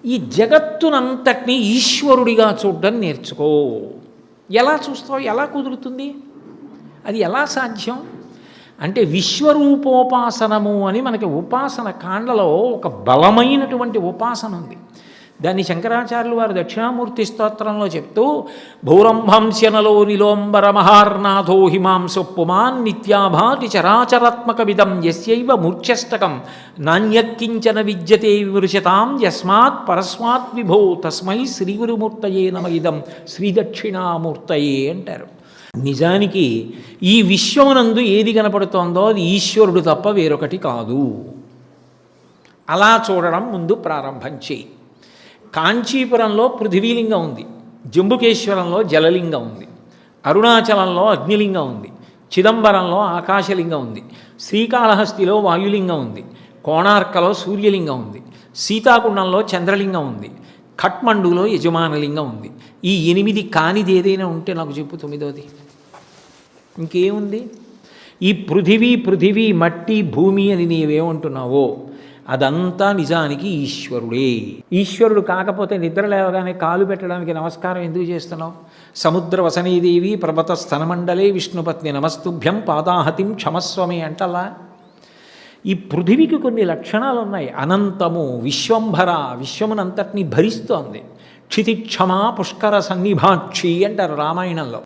ఈ జగత్తునంతటినీ ఈశ్వరుడిగా చూడడం నేర్చుకో. ఎలా చూస్తావు? ఎలా కుదురుతుంది? అది ఎలా సాధ్యం అంటే విశ్వరూపోపాసనము అని మనకి ఉపాసన కాండలో ఒక బలమైనటువంటి ఉపాసన ఉంది. దాన్ని శంకరాచార్యులు వారు దక్షిణామూర్తి స్తోత్రంలో చెప్తూ భౌరంభంశనలో నిలోంబర మహార్నాథో హిమాంసు పుమాన్ నిత్యాభాతి చరాచరాత్మక విదం యస్యైవ మూర్ఛష్టకం నాణ్యక్కించన విద్యతే విమృశతాం యస్మాత్ పరస్మాత్ విభో తస్మై శ్రీగురుమూర్తయే నమ ఇదం శ్రీదక్షిణామూర్తయే అంటారు. నిజానికి ఈ విశ్వమునందు ఏది కనపడుతోందో అది ఈశ్వరుడు తప్ప వేరొకటి కాదు. అలా చూడడం ముందు ప్రారంభం చేయి. కాంచీపురంలో పృథివీలింగం ఉంది, జంబుకేశ్వరంలో జలలింగం ఉంది, అరుణాచలంలో అగ్నిలింగం ఉంది, చిదంబరంలో ఆకాశలింగం ఉంది, శ్రీకాళహస్తిలో వాయులింగం ఉంది, కోణార్కలో సూర్యలింగం ఉంది, సీతాకుండంలో చంద్రలింగం ఉంది, ఖట్మండులో యజమానలింగం ఉంది. ఈ 8 కానిది ఏదైనా ఉంటే నాకు చెప్పు 9వది. ఇంకేముంది? ఈ పృథివీ మట్టి భూమి అని నీవేమంటున్నావో అదంతా నిజానికి ఈశ్వరుడే. ఈశ్వరుడు కాకపోతే నిద్ర లేవగానే కాలు పెట్టడానికి నమస్కారం ఎందుకు చేస్తున్నావు? సముద్ర వసనీదేవి పర్వత స్థనమండలే విష్ణుపత్ని నమస్తుభ్యం పాదాహతిం క్షమస్వమే అంటలా. ఈ పృథివీకి కొన్ని లక్షణాలు ఉన్నాయి. అనంతము, విశ్వంభర, విశ్వమునంతటినీ భరిస్తోంది. క్షితిక్షమా పుష్కర సన్నిభాక్షి అంటారు రామాయణంలో.